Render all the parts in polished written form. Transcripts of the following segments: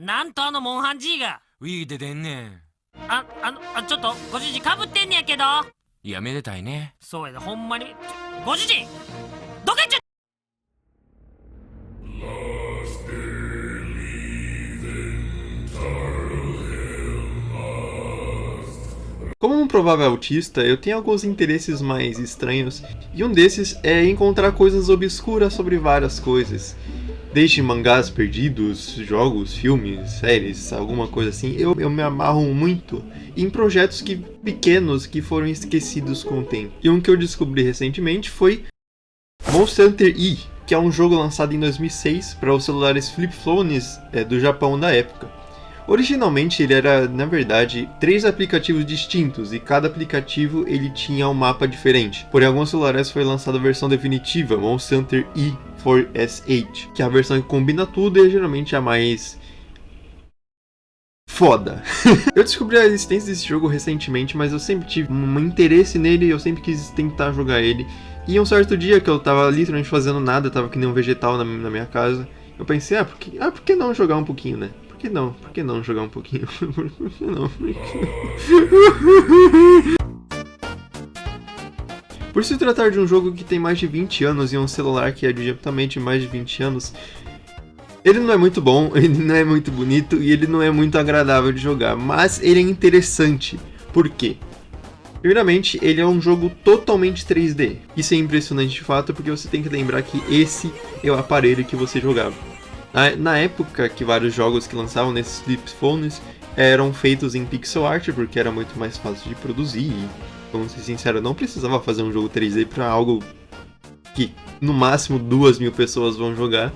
なんとモンハン G が Wii で出んねん。ちょっとご主人かぶってんねやけど。いや、めでたいね。そうやで、ほんまにご主人どけっちゃ。Como um provável autista, eu tenho alguns interesses mais estranhos, e um desses é encontrar coisas obscuras sobre várias coisas. Desde mangás perdidos, jogos, filmes, séries, alguma coisa assim, eu me amarro muito em projetos pequenos que foram esquecidos com o tempo. E um que eu descobri recentemente foi Monster Hunter E, que é um jogo lançado em 2006 para os celulares flip phones do Japão da época. Originalmente ele era, na verdade, 3 aplicativos distintos e cada aplicativo ele tinha um mapa diferente. Porém, alguns celulares foi lançada a versão definitiva, Monster Hunter E 4S8, que é a versão que combina tudo e geralmente é a mais foda. Eu descobri a existência desse jogo recentemente, mas eu sempre tive um interesse nele e eu sempre quis tentar jogar ele. E um certo dia que eu tava literalmente fazendo nada, tava que nem um vegetal na minha casa, eu pensei, por que não jogar um pouquinho, né? Por que não jogar um pouquinho? Por que não? Por se tratar de um jogo que tem mais de 20 anos e um celular que é de também mais de 20 anos, ele não é muito bom, ele não é muito bonito e ele não é muito agradável de jogar, mas ele é interessante. Por quê? Primeiramente, ele é um jogo totalmente 3D. Isso é impressionante de fato, porque você tem que lembrar que esse é o aparelho que você jogava. Na época que vários jogos que lançavam nesses flip phones eram feitos em pixel art, porque era muito mais fácil de produzir e, vamos ser sinceros, eu não precisava fazer um jogo 3D para algo que no máximo 2.000 pessoas vão jogar.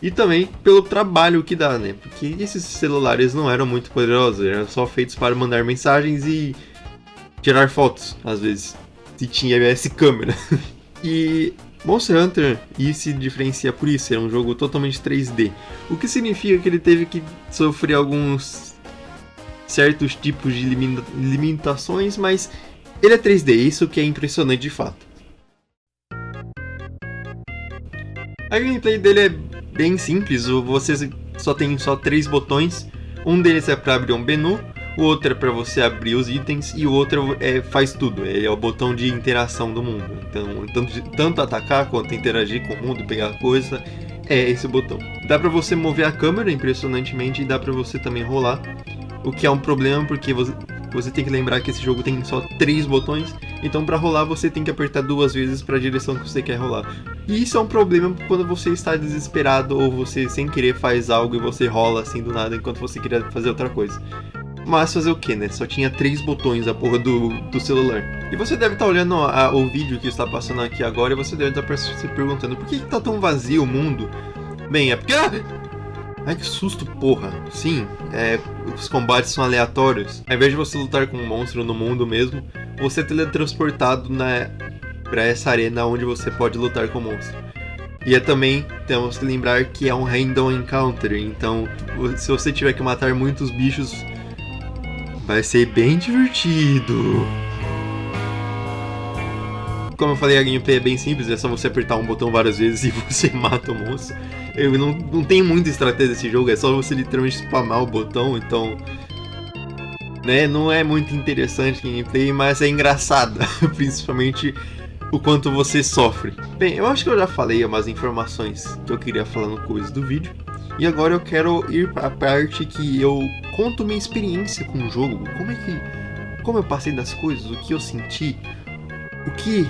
E também pelo trabalho que dá, né? Porque esses celulares não eram muito poderosos, eram só feitos para mandar mensagens e tirar fotos, às vezes, se tinha ABS câmera. E Monster Hunter se diferencia por isso, é um jogo totalmente 3D, o que significa que ele teve que sofrer alguns certos tipos de limitações, mas ele é 3D, isso que é impressionante de fato. A gameplay dele é bem simples, você só tem 3 botões, um deles é para abrir um menu, o outro é para você abrir os itens e o outro faz tudo, é o botão de interação do mundo. Então, tanto atacar quanto interagir com o mundo, pegar coisa, é esse botão. Dá para você mover a câmera impressionantemente e dá para você também rolar, o que é um problema porque você tem que lembrar que esse jogo tem só 3 botões, então para rolar você tem que apertar 2 vezes para a direção que você quer rolar. E isso é um problema quando você está desesperado ou você sem querer faz algo e você rola assim do nada enquanto você queria fazer outra coisa. Mas fazer o que, né? Só tinha 3 botões a porra do celular. E você deve estar olhando o vídeo que está passando aqui agora e você deve estar se perguntando por que tá tão vazio o mundo? Bem, é porque... Ai, que susto, porra. Sim, os combates são aleatórios. Ao invés de você lutar com um monstro no mundo mesmo, você é teletransportado pra essa arena onde você pode lutar com o monstro. E também temos que lembrar que é um random encounter, então se você tiver que matar muitos bichos, vai ser bem divertido. Como eu falei, a gameplay é bem simples, é só você apertar um botão várias vezes e você mata o monstro. Eu não tem muita estratégia desse jogo, é só você literalmente spamar o botão, então... né, não é muito interessante a gameplay, mas é engraçada, principalmente o quanto você sofre. Bem, eu acho que eu já falei umas informações que eu queria falar no começo do vídeo. E agora eu quero ir para a parte que eu conto minha experiência com o jogo, como eu passei das coisas, o que eu senti, o que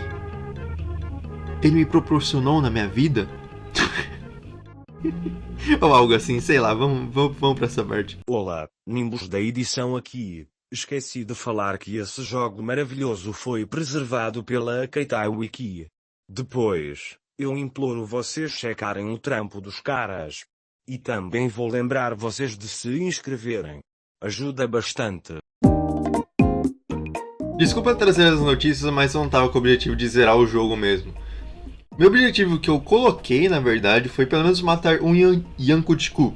ele me proporcionou na minha vida, ou algo assim, sei lá, vamos para essa parte. Olá, Nimbus da edição aqui. Esqueci de falar que esse jogo maravilhoso foi preservado pela Keitai Wiki. Depois, eu imploro vocês checarem o trampo dos caras. E também vou lembrar vocês de se inscreverem. Ajuda bastante. Desculpa trazer as notícias, mas eu não tava com o objetivo de zerar o jogo mesmo. Meu objetivo que eu coloquei, na verdade, foi pelo menos matar um Yankutiku,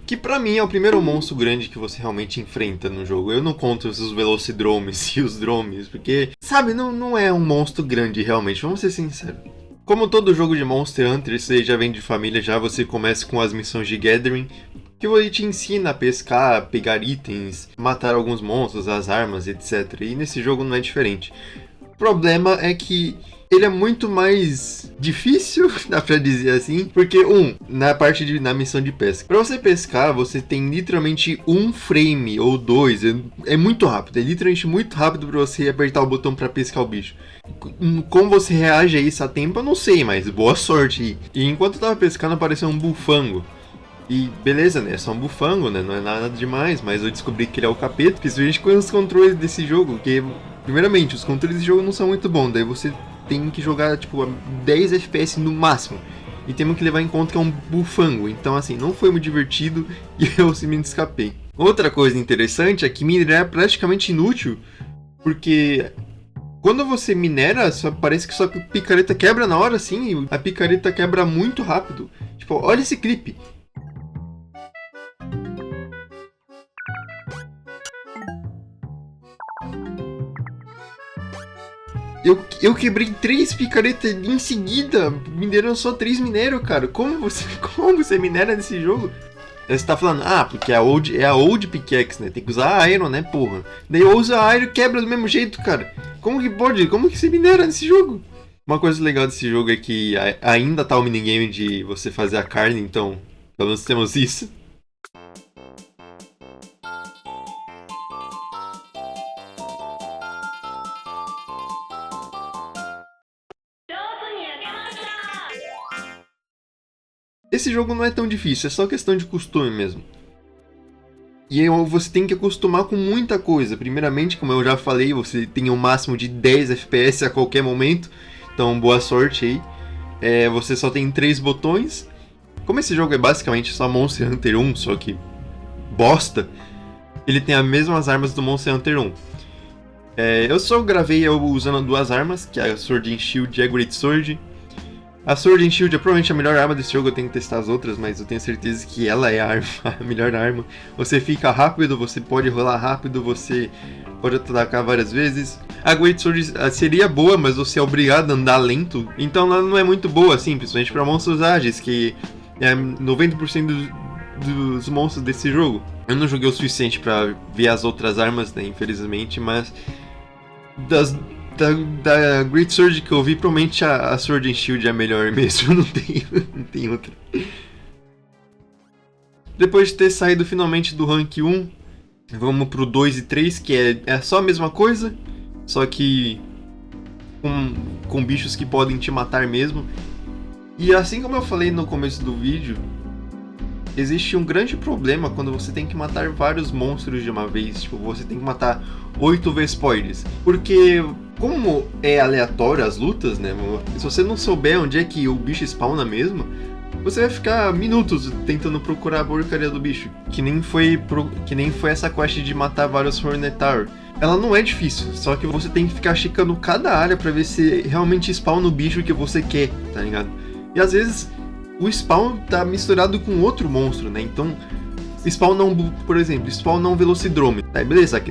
que pra mim é o primeiro monstro grande que você realmente enfrenta no jogo. Eu não conto os Velocidromes e os Dromes, porque, sabe, não é um monstro grande realmente, vamos ser sinceros. Como todo jogo de Monster Hunter, você já vem de família, já você começa com as missões de Gathering, que ele te ensina a pescar, pegar itens, matar alguns monstros, as armas, etc. E nesse jogo não é diferente. O problema é que ele é muito mais difícil, dá pra dizer assim, porque na missão de pesca. Pra você pescar, você tem literalmente um frame ou dois, é muito rápido, é literalmente muito rápido pra você apertar o botão pra pescar o bicho. Como você reage a isso a tempo, eu não sei, mas boa sorte. E enquanto eu tava pescando, apareceu um bufango. E beleza, né? É só um bufango, né? Não é nada demais, mas eu descobri que ele é o capeta, principalmente com os controles desse jogo, que, primeiramente, os controles desse jogo não são muito bons, daí você tem que jogar, tipo, a 10 FPS no máximo. E temos que levar em conta que é um bufango, então, assim, não foi muito divertido e eu simplesmente escapei. Outra coisa interessante é que minerar é praticamente inútil, porque quando você minera, parece que sua picareta quebra na hora, assim, e a picareta quebra muito rápido. Tipo, olha esse clipe. Eu quebrei 3 picaretas em seguida, minerando só 3 minérios, cara. Como você minera nesse jogo? Aí você tá falando, porque é a old pickaxe, né? Tem que usar a iron, né, porra? Daí eu uso a iron e quebra do mesmo jeito, cara. Como que pode? Como que você minera nesse jogo? Uma coisa legal desse jogo é que ainda tá o minigame de você fazer a carne, então pelo menos temos isso. Esse jogo não é tão difícil, é só questão de costume mesmo. E você tem que acostumar com muita coisa. Primeiramente, como eu já falei, você tem um máximo de 10 FPS a qualquer momento. Então, boa sorte aí. Você só tem 3 botões. Como esse jogo é basicamente só Monster Hunter 1, só que bosta, ele tem as mesmas armas do Monster Hunter 1. Eu só gravei eu usando 2 armas, que é a Sword and Shield e a Great Sword. A Sword and Shield é provavelmente a melhor arma desse jogo, eu tenho que testar as outras, mas eu tenho certeza que ela é a melhor arma. Você fica rápido, você pode rolar rápido, você pode atacar várias vezes. A Great Sword seria boa, mas você é obrigado a andar lento, então ela não é muito boa, assim, principalmente para monstros ágeis, que é 90% dos monstros desse jogo. Eu não joguei o suficiente para ver as outras armas, né, infelizmente, mas da Great Sword que eu vi, provavelmente a Sword and Shield é a melhor mesmo, não tem outra. Depois de ter saído finalmente do Rank 1, vamos pro 2 e 3, que é só a mesma coisa, só que com bichos que podem te matar mesmo. E assim como eu falei no começo do vídeo, existe um grande problema quando você tem que matar vários monstros de uma vez. Tipo, você tem que matar 8 Vespoides. Porque, como é aleatório as lutas, né? Se você não souber onde é que o bicho spawna mesmo, você vai ficar minutos tentando procurar a porcaria do bicho. Que nem foi essa quest de matar vários Hornetaur. Ela não é difícil, só que você tem que ficar checando cada área pra ver se realmente spawna o bicho que você quer, tá ligado? E às vezes o spawn tá misturado com outro monstro, né? Então, por exemplo, spawn um Velocidrome. Aí beleza,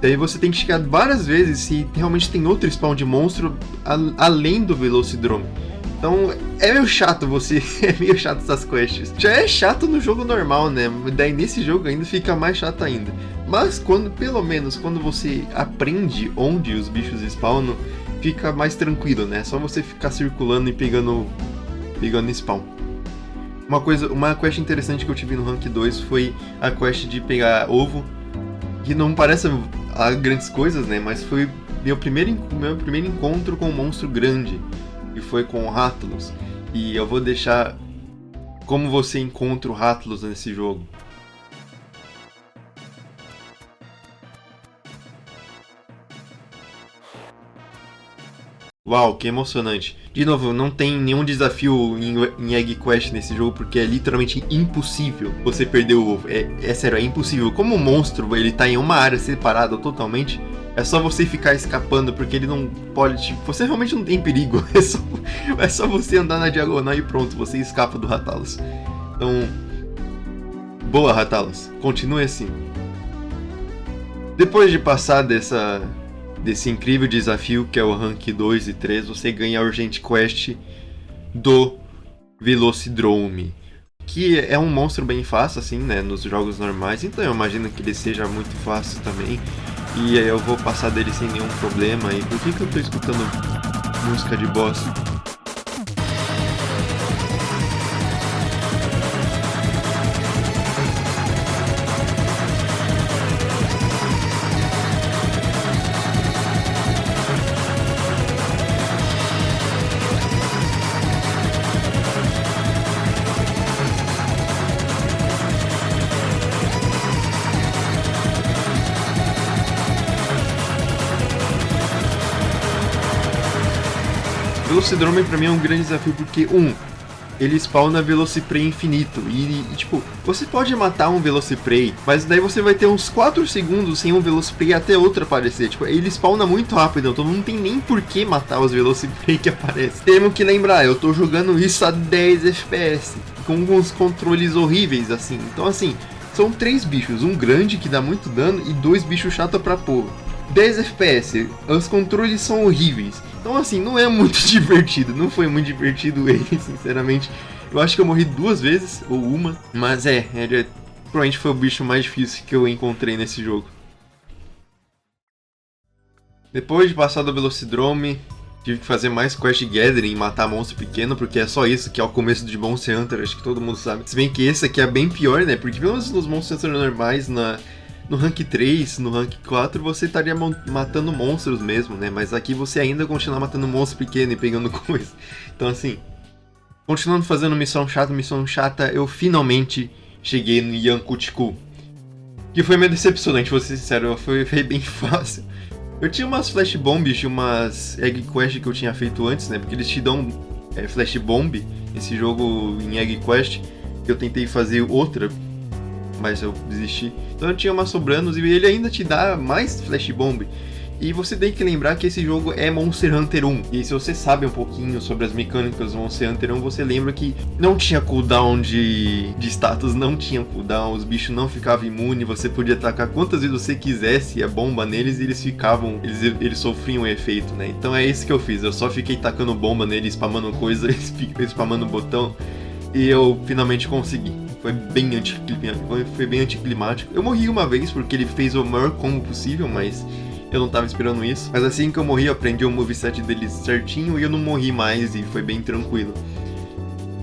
daí você tem que checar várias vezes se realmente tem outro spawn de monstro além do Velocidrome. Então, é meio chato é meio chato essas quests. Já é chato no jogo normal, né? Daí nesse jogo ainda fica mais chato ainda. Mas pelo menos quando você aprende onde os bichos spawnam, fica mais tranquilo, né? Só você ficar circulando e pegando spawn. Uma quest interessante que eu tive no Rank 2 foi a quest de pegar ovo, que não parece grandes coisas, né? Mas foi meu primeiro encontro com um monstro grande, que foi com o Rathalos. E eu vou deixar como você encontra o Rathalos nesse jogo. Uau, que emocionante. De novo, não tem nenhum desafio em Egg Quest nesse jogo, porque é literalmente impossível você perder o ovo. É sério, é impossível. Como o monstro ele tá em uma área separada totalmente, é só você ficar escapando, porque ele não pode... você realmente não tem perigo. É só você andar na diagonal e pronto, você escapa do Rathalos. Então, boa, Rathalos. Continue assim. Depois de passar desse incrível desafio que é o Rank 2 e 3, você ganha a Urgent Quest do Velocidrome. que é um monstro bem fácil, assim, né, nos jogos normais, então eu imagino que ele seja muito fácil também, e eu vou passar dele sem nenhum problema. E por que eu tô escutando música de boss? Velocidrome pra mim é um grande desafio porque, ele spawna Velociprey infinito e, tipo, você pode matar um Velociprey, mas daí você vai ter uns 4 segundos sem um Velociprey até outro aparecer. Tipo, ele spawna muito rápido, então não tem nem por que matar os Velociprey que aparecem. Temos que lembrar, eu tô jogando isso a 10 FPS, com uns controles horríveis, assim. Então, assim, são 3 bichos, um grande que dá muito dano e 2 bichos chato pra porra. 10 FPS, os controles são horríveis. Então assim, não é muito divertido, não foi muito divertido ele, sinceramente. Eu acho que eu morri 2 vezes, ou uma, mas ele provavelmente foi o bicho mais difícil que eu encontrei nesse jogo. Depois de passar do Velocidrome, tive que fazer mais Quest Gathering e matar monstro pequeno, porque é só isso que é o começo de Monster Hunter, acho que todo mundo sabe. Se bem que esse aqui é bem pior, né, porque pelo menos nos Monster Hunter normais, no rank 3, no rank 4, você estaria matando monstros mesmo, né? Mas aqui você ainda continua matando monstro pequeno e pegando coisa. Então assim, continuando fazendo missão chata, eu finalmente cheguei no Yankutiku. Que foi meio decepcionante, vou ser sincero, foi bem fácil. Eu tinha umas Flash Bombs de umas Egg Quest que eu tinha feito antes, né? Porque eles te dão Flash Bomb nesse jogo em Egg Quest. Que eu tentei fazer outra, mas eu desisti. Então eu tinha uma sobrando e ele ainda te dá mais Flash Bomb. E você tem que lembrar que esse jogo é Monster Hunter 1. E se você sabe um pouquinho sobre as mecânicas do Monster Hunter 1, você lembra que não tinha cooldown de status, não tinha cooldown, os bichos não ficavam imunes, você podia atacar quantas vezes você quisesse a bomba neles e eles ficavam, eles sofriam o efeito, né? Então é isso que eu fiz, eu só fiquei tacando bomba neles, spamando coisa, spamando botão, e eu finalmente consegui. Foi bem anticlimático. Eu morri uma vez porque ele fez o maior combo possível, mas eu não tava esperando isso. Mas assim que eu morri, eu aprendi o moveset deles certinho e eu não morri mais e foi bem tranquilo.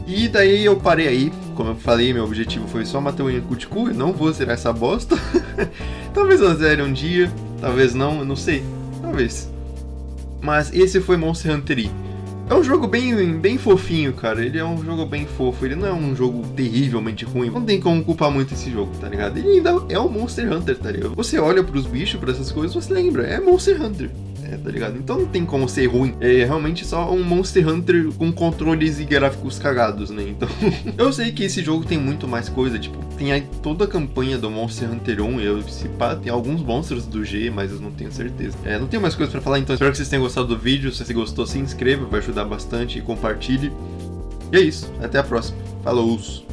E daí eu parei aí. Como eu falei, meu objetivo foi só matar o Yankutiku. Eu não vou zerar essa bosta. Talvez eu zere um dia, talvez não, eu não sei. Talvez. Mas esse foi Monster Hunter I. É um jogo bem fofinho, cara. Ele é um jogo bem fofo. Ele não é um jogo terrivelmente ruim. Não tem como culpar muito esse jogo, tá ligado? Ele ainda é um Monster Hunter, tá ligado? Você olha pros bichos, pra essas coisas, você lembra. É Monster Hunter. Tá ligado? Então não tem como ser ruim. É realmente só um Monster Hunter com controles e gráficos cagados, né? Então, eu sei que esse jogo tem muito mais coisa. Tipo, tem aí toda a campanha do Monster Hunter 1. Se pá, tem alguns monstros do G, mas eu não tenho certeza. Não tenho mais coisas pra falar, então espero que vocês tenham gostado do vídeo. Se você gostou, se inscreva, vai ajudar bastante e compartilhe. E é isso. Até a próxima. Falou!